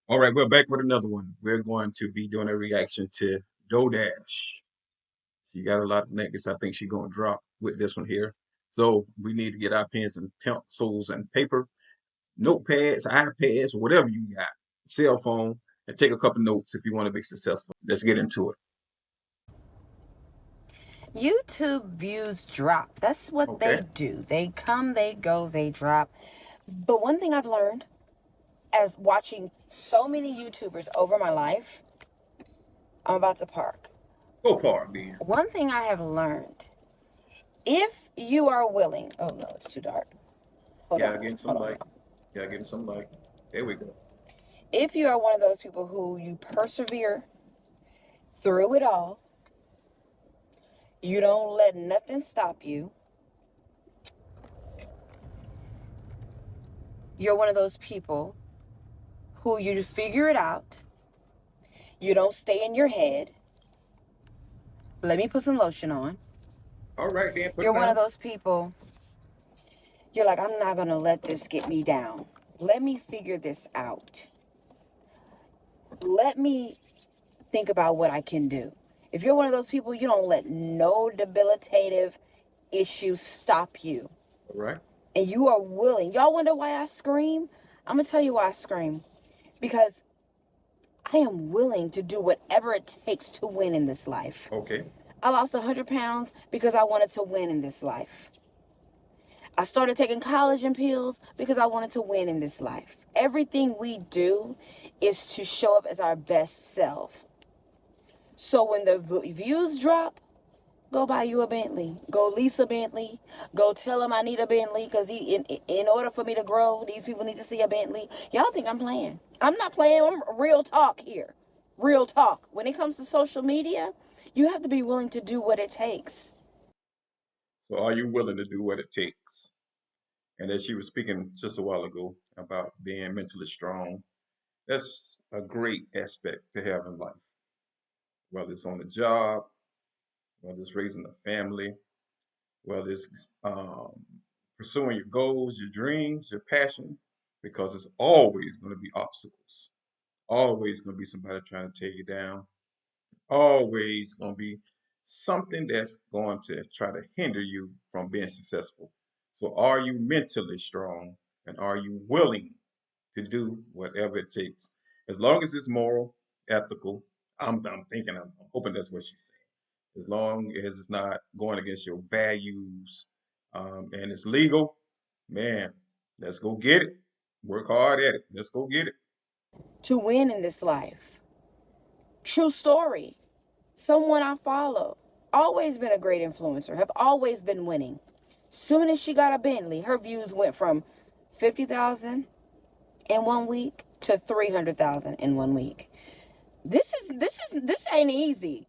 All right, we're back with another one. We're going to be doing a reaction to Dodash. She got a lot of nuggets I think she's going to drop with this one here. So we need to get our pens and pencils and paper, notepads, iPads, whatever you got, cell phone, and take a couple notes if you want to be successful. Let's get into it. YouTube views drop. That's what Okay. they do. They come, they go, they drop. But one thing I've learned as watching so many YouTubers over my life, I'm about to park. Go far, man. One thing I have learned, if you are willing, oh no, it's too dark. Hold Yeah, on, getting some hold on. light. Yeah, getting some light. There we go. If you are one of those people who you persevere through it all, you don't let nothing stop you. You're one of those people who you figure it out. You don't stay in your head. Let me put some lotion on. All right, then. Put You're it one of down. those people, you're like, I'm not going to let this get me down. Let me figure this out. Let me think about what I can do. If you're one of those people, you don't let no debilitative issue stop you. All right. And you are willing. Y'all wonder why I scream? I'm going to tell you why I scream. Because I am willing to do whatever it takes to win in this life. Okay. I lost 100 pounds because I wanted to win in this life. I started taking collagen pills because I wanted to win in this life. Everything we do is to show up as our best self. So when the views drop, go buy you a Bentley. Go lease a Bentley. Go tell them I need a Bentley because in order for me to grow, these people need to see a Bentley. Y'all think I'm playing. I'm not playing. I'm real talk here. Real talk. When it comes to social media, you have to be willing to do what it takes. So are you willing to do what it takes? And as she was speaking just a while ago about being mentally strong, that's a great aspect to have in life, whether it's on the job, whether it's raising a family, whether it's pursuing your goals, your dreams, your passion, because it's always going to be obstacles, always going to be somebody trying to tear you down, always going to be something that's going to try to hinder you from being successful. So, are you mentally strong and are you willing to do whatever it takes? As long as it's moral, ethical, I'm hoping that's what she's saying. As long as it's not going against your values and it's legal, man, let's go get it. Work hard at it. Let's go get it. To win in this life. True story. Someone I follow. Always been a great influencer. Have always been winning. Soon as she got a Bentley, her views went from 50,000 in 1 week to 300,000 in 1 week. This ain't easy.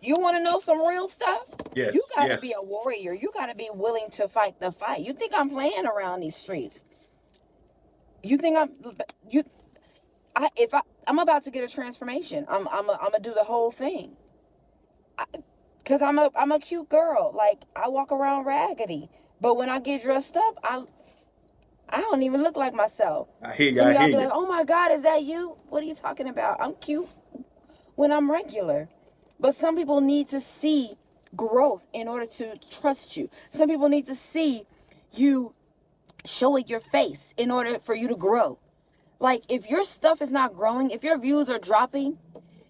You want to know some real stuff? You Yes, got to be yes. a warrior. You got to be willing to fight the fight. You think I'm playing around these streets? You think you I'm about to get a transformation. I'm gonna do the whole thing. Cause I'm a cute girl. Like I walk around raggedy, but when I get dressed up, I don't even look like myself. I hear you. Some I of y'all hear be you. like, "Oh my God, is that you? What are you talking about? I'm cute when I'm regular." But some people need to see growth in order to trust you. Some people need to see you showing your face in order for you to grow. Like if your stuff is not growing, if your views are dropping,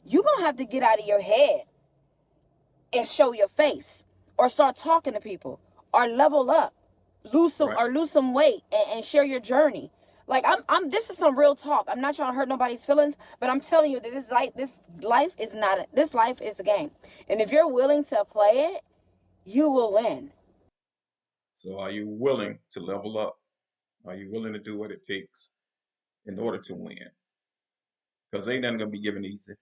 you're gonna have to get out of your head and show your face or start talking to people or level up, Right. lose some weight and share your journey. Like this is some real talk. I'm not trying to hurt nobody's feelings, but I'm telling you that this life is not this life is a game. And if you're willing to play it, you will win. So are you willing to level up? Are you willing to do what it takes in order to win? Because ain't nothing gonna be given easy.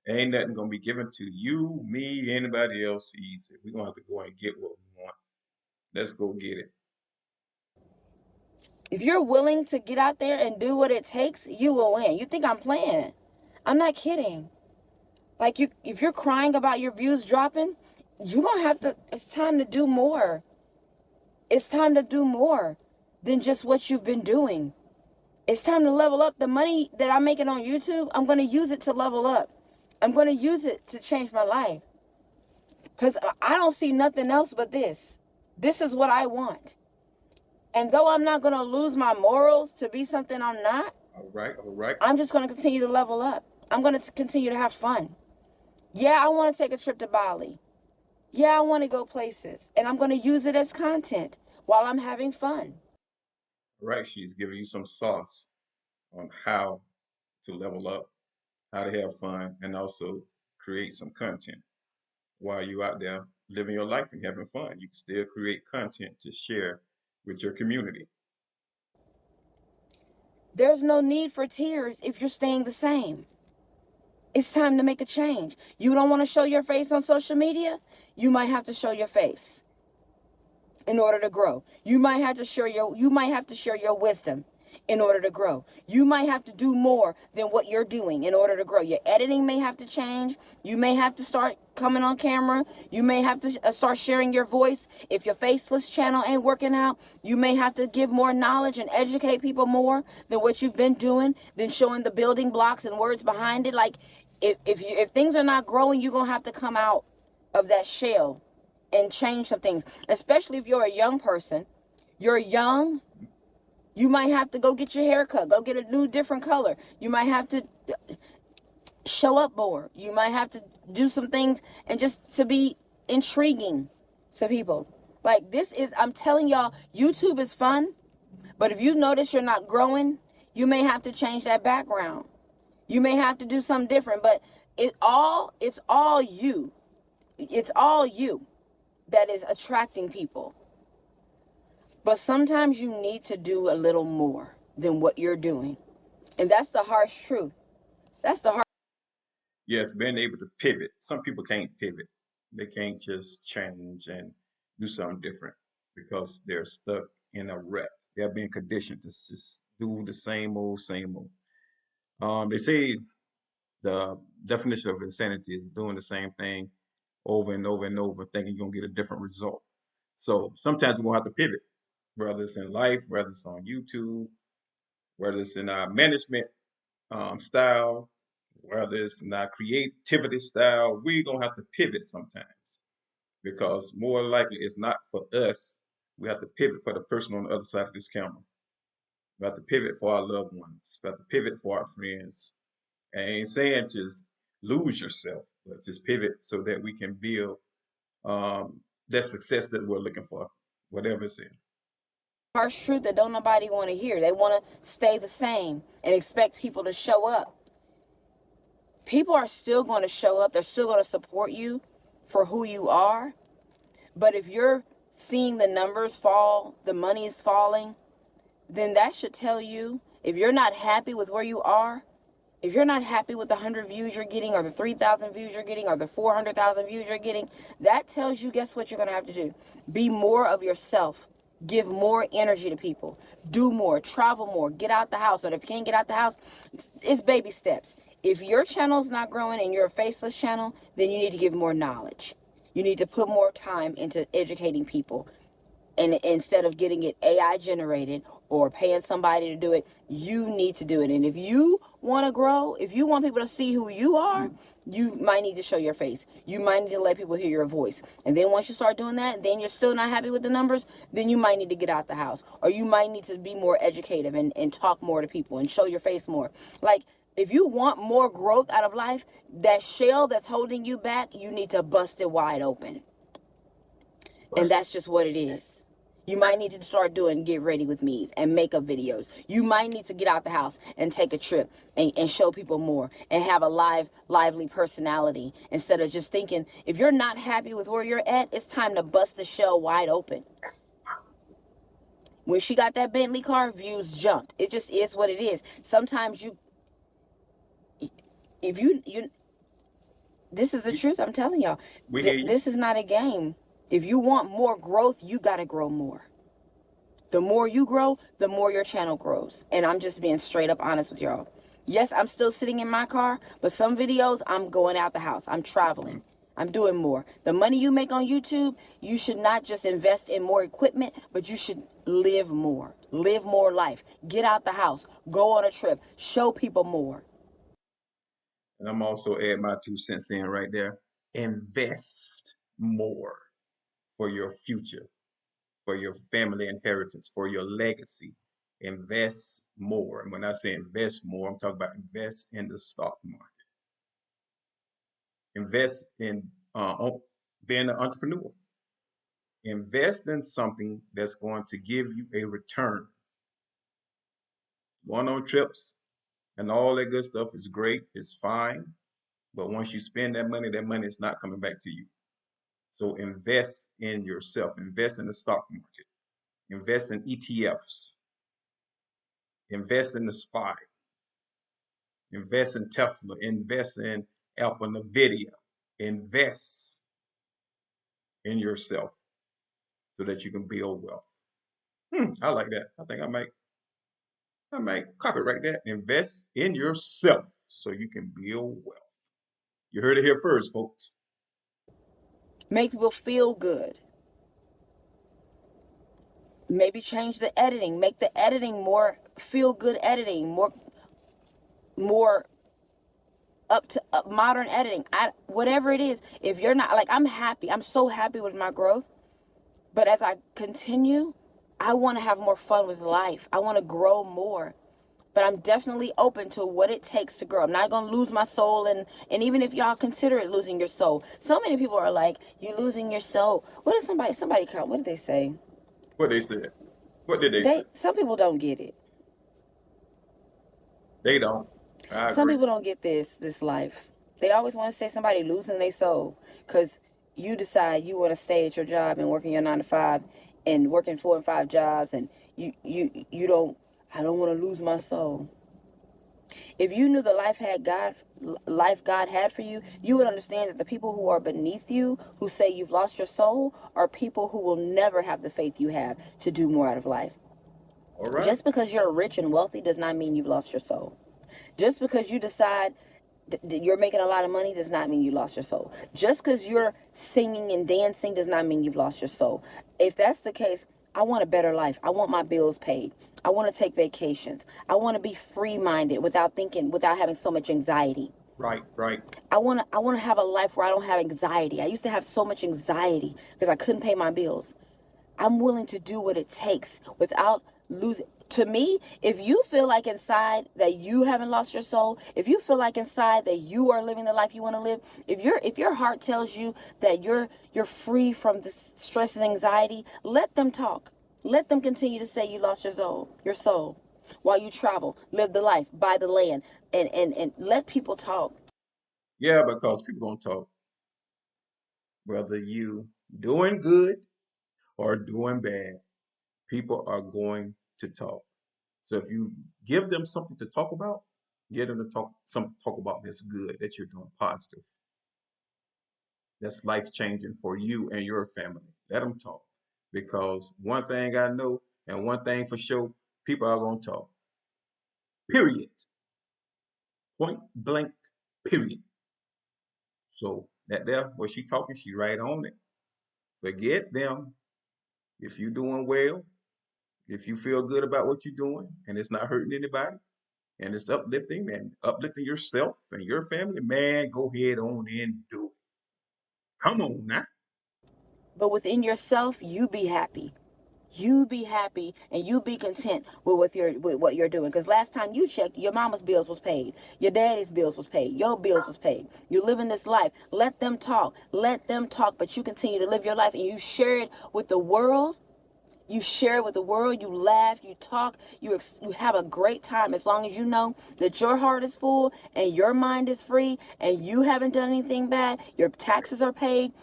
Ain't nothing gonna be given to you, me, anybody else easy. We're gonna have to go and get what we want. Let's go get it. If you're willing to get out there and do what it takes, you will win. You think I'm playing? I'm not kidding. Like if you're crying about your views dropping, you're gonna have to. It's time to do more. It's time to do more than just what you've been doing. It's time to level up. The money that I'm making on YouTube, I'm going to use it to level up. I'm going to use it to change my life. Because I don't see nothing else but this. This is what I want. And though I'm not going to lose my morals to be something I'm not, All right, all right. I'm just going to continue to level up. I'm going to continue to have fun. Yeah, I want to take a trip to Bali. Yeah, I want to go places. And I'm going to use it as content while I'm having fun. All right, she's giving you some sauce on how to level up, how to have fun, and also create some content while you're out there living your life and having fun. You can still create content to share with your community. There's no need for tears if you're staying the same. It's time to make a change. You don't want to show your face on social media? You might have to show your face in order to grow. You might have to share your wisdom in order to grow. You might have to do more than what you're doing in order to grow. Your editing may have to change. You may have to start coming on camera. You may have to start sharing your voice. If your faceless channel ain't working out, you may have to give more knowledge and educate people more than what you've been doing, than showing the building blocks and words behind it. Like if things are not growing, you're going to have to come out of that shell and change some things, especially if you're a young person. You're young. You might have to go get your hair cut, go get a new different color. You might have to show up more. You might have to do some things and just to be intriguing to people. Like this is, I'm telling y'all, YouTube is fun, but if you notice you're not growing, you may have to change that background. You may have to do something different, but it's all you. It's all you that is attracting people. But sometimes you need to do a little more than what you're doing. And that's the harsh truth. That's the harsh. Yes, being able to pivot. Some people can't pivot. They can't just change and do something different because they're stuck in a rut. They're being conditioned to just do the same old, same old. They say the definition of insanity is doing the same thing over and over and over, thinking you're gonna get a different result. So sometimes we're gonna have to pivot, whether it's in life, whether it's on YouTube, whether it's in our management style, whether it's in our creativity style. We're gonna have to pivot sometimes because more likely it's not for us. We have to pivot for the person on the other side of this camera. We have to pivot for our loved ones. We have to pivot for our friends. And I ain't saying just lose yourself, but just pivot so that we can build that success that we're looking for, whatever it's in. Harsh truth that don't nobody want to hear. They want to stay the same and expect people to show up. People are still going to show up. They're still going to support you for who you are. But if you're seeing the numbers fall, the money is falling, then that should tell you, if you're not happy with where you are, if you're not happy with the 100 views you're getting, or the 3,000 views you're getting, or the 400,000 views you're getting, that tells you, guess what you're going to have to do? Be more of yourself. Give more energy to people. Do more. Travel more. Get out the house. Or if you can't get out the house, it's baby steps. If your channel's not growing and you're a faceless channel, then you need to give more knowledge. You need to put more time into educating people. And instead of getting it AI generated or paying somebody to do it, you need to do it. And if you want to grow, if you want people to see who you are, you might need to show your face. You might need to let people hear your voice. And then once you start doing that, then you're still not happy with the numbers, then you might need to get out the house. Or you might need to be more educative and talk more to people and show your face more. Like, if you want more growth out of life, that shell that's holding you back, you need to bust it wide open. And that's just what it is. You might need to start doing get ready with me's and makeup videos. You might need to get out the house and take a trip and show people more and have a lively personality instead of just thinking, if you're not happy with where you're at, it's time to bust the shell wide open. When she got that Bentley car, views jumped. It just is what it is. Sometimes this is the truth, I'm telling y'all. This is not a game. If you want more growth, you got to grow more. The more you grow, the more your channel grows. And I'm just being straight up honest with y'all. Yes, I'm still sitting in my car, but some videos, I'm going out the house. I'm traveling. I'm doing more. The money you make on YouTube, you should not just invest in more equipment, but you should live more. Live more life. Get out the house. Go on a trip. Show people more. And I'm also add my 2 cents in right there. Invest more for your future, for your family inheritance, for your legacy. Invest more. And when I say invest more, I'm talking about invest in the stock market. Invest in being an entrepreneur. Invest in something that's going to give you a return. Going on trips and all that good stuff is great, it's fine. But once you spend that money is not coming back to you. So invest in yourself, invest in the stock market, invest in ETFs, invest in the SPY, invest in Tesla, invest in Apple, Nvidia, invest in yourself so that you can build wealth. I like that. I think I might copyright that. Invest in yourself so you can build wealth. You heard it here first, folks. Make people feel good. Maybe change the editing. Make the editing more feel good editing, more up to modern editing. Whatever it is, if you're not like, I'm happy. I'm so happy with my growth. But as I continue, I want to have more fun with life. I want to grow more. But I'm definitely open to what it takes to grow. I'm not going to lose my soul. And even if y'all consider it losing your soul, so many people are like, you losing your soul. What is somebody what did they say? What they said. What did they say? Some people don't get it. They don't. I Some agree. people don't get this life. They always want to say somebody losing their soul because you decide you want to stay at your job and working your 9 to 5 and working 4 and 5 jobs, and you don't. I don't want to lose my soul. If you knew the life God had for you, you would understand that the people who are beneath you, who say you've lost your soul, are people who will never have the faith you have to do more out of life. All right. Just because you're rich and wealthy does not mean you've lost your soul. Just because you decide that you're making a lot of money does not mean you lost your soul. Just because you're singing and dancing does not mean you've lost your soul. If that's the case, I want a better life. I want my bills paid. I want to take vacations. I want to be free-minded without having so much anxiety. Right, right. I want to have a life where I don't have anxiety. I used to have so much anxiety because I couldn't pay my bills. I'm willing to do what it takes without losing. To me, if you feel like inside that you haven't lost your soul, if you feel like inside that you are living the life you want to live, if your heart tells you that you're free from the stress and anxiety, let them talk. Let them continue to say you lost your soul while you travel, live the life, buy the land, and let people talk. Yeah, because people gonna talk. Whether you doing good or doing bad, people are going to talk. So if you give them something to talk about, get them to talk about that's good, that you're doing positive, that's life changing for you and your family. Let them talk. Because one thing I know, and one thing for sure, people are gonna talk. Period. Point blank. Period. So that there, what she talking, she right on it. Forget them. If you're doing well, if you feel good about what you're doing, and it's not hurting anybody, and it's uplifting and uplifting yourself and your family, man, go ahead on and do it. Come on now. But within yourself, you be happy. You be happy and you be content with what you're doing. Because last time you checked, your mama's bills was paid, your daddy's bills was paid, your bills was paid. You're living this life. Let them talk. Let them talk. But you continue to live your life and you share it with the world. You share it with the world. You laugh. You talk. You have a great time as long as you know that your heart is full and your mind is free and you haven't done anything bad. Your taxes are paid.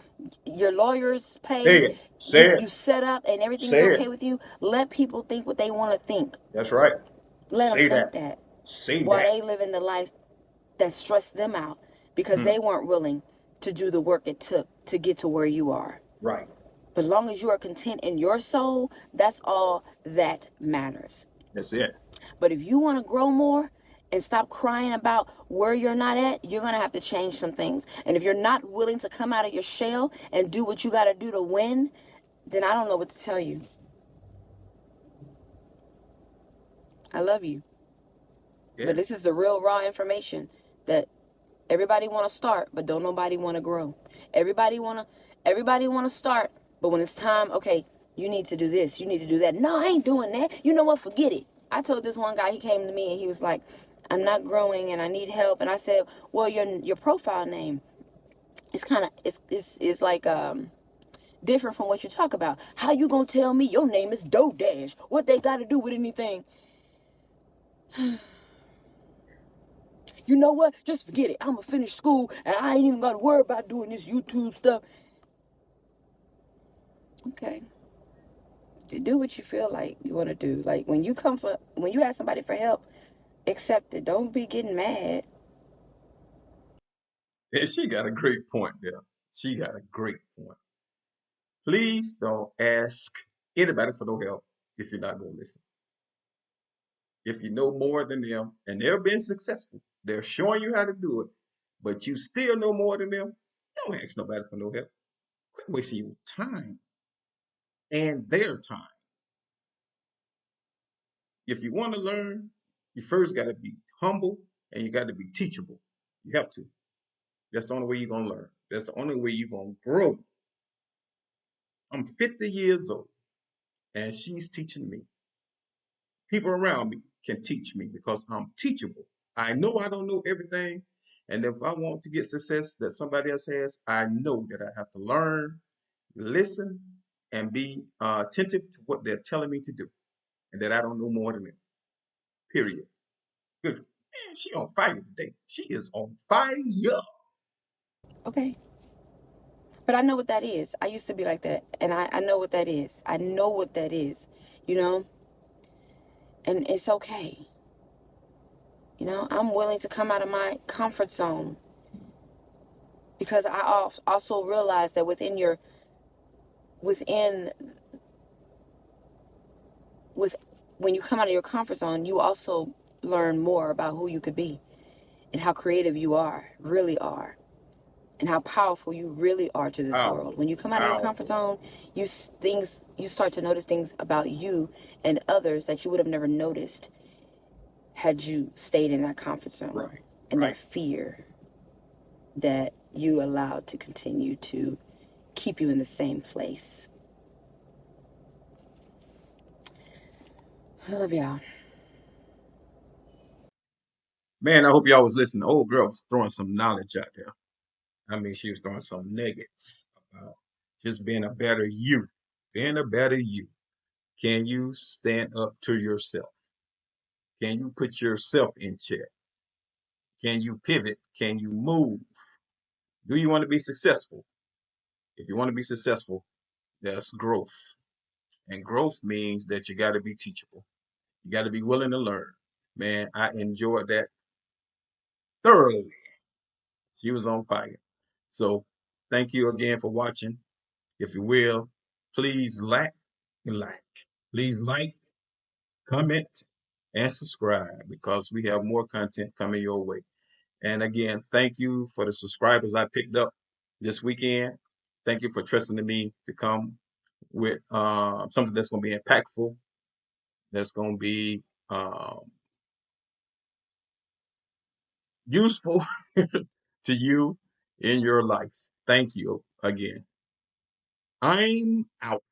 Your lawyer's Say paid. it. Say You it. set up and everything is Say okay it. with you. Let people think what they want to think. That's right. Let them Say think that. that Say while that. they live in the life that stressed them out because Hmm. they weren't willing to do the work it took to get to where you are. Right. But as long as you are content in your soul, that's all that matters. That's it. But if you want to grow more, and stop crying about where you're not at, you're going to have to change some things. And if you're not willing to come out of your shell and do what you got to do to win, then I don't know what to tell you. I love you. Yeah. But this is the real raw information that everybody want to start, but don't nobody want to grow. Everybody want to start, but when it's time, okay, you need to do this, you need to do that. No, I ain't doing that. You know what? Forget it. I told this one guy, he came to me and he was like, I'm not growing and I need help. And I said, well, your profile name is kind of it's like different from what you talk about. How you gonna tell me your name is Dodash? What they got to do with anything? You know what? Just forget it. I'm gonna finish school and I ain't even gotta worry about doing this YouTube stuff. Okay. Do what you feel like you want to do. Like when you ask somebody for help, accept it. Don't be getting mad. And she got a great point there. She got a great point. Please don't ask anybody for no help if you're not going to listen. If you know more than them and they're being successful, they're showing you how to do it, but you still know more than them, don't ask nobody for no help. Quit wasting your time and their time. If you want to learn, you first got to be humble and you got to be teachable. You have to. That's the only way you're going to learn. That's the only way you're going to grow. I'm 50 years old and she's teaching me. People around me can teach me because I'm teachable. I know I don't know everything. And if I want to get success that somebody else has, I know that I have to learn, listen, and be attentive to what they're telling me to do. And that I don't know more than them. Period. Good. Man, she on fire today. She is on fire. Okay. But I know what that is. I used to be like that. And I know what that is. I know what that is. You know? And it's okay. You know, I'm willing to come out of my comfort zone. Because I also realize that within with when you come out of your comfort zone, you also learn more about who you could be and how creative you really are, and how powerful you really are to this world. Powerful. When you come out of your comfort Powerful. zone, you start to notice things about you and others that you would have never noticed had you stayed in that comfort zone, Right. and that Right. fear that you allowed to continue to keep you in the same place. I love y'all. Man, I hope y'all was listening. The old girl was throwing some knowledge out there. I mean, she was throwing some nuggets about just being a better you. Being a better you. Can you stand up to yourself? Can you put yourself in check? Can you pivot? Can you move? Do you want to be successful? If you want to be successful, that's growth. And growth means that you got to be teachable. You got to be willing to learn. Man, I enjoyed that thoroughly. She was on fire. So thank you again for watching. If you will, please like. Please like, comment, and subscribe because we have more content coming your way. And again, thank you for the subscribers I picked up this weekend. Thank you for trusting in me to come with something that's going to be impactful, that's going to be useful to you in your life. Thank you again. I'm out.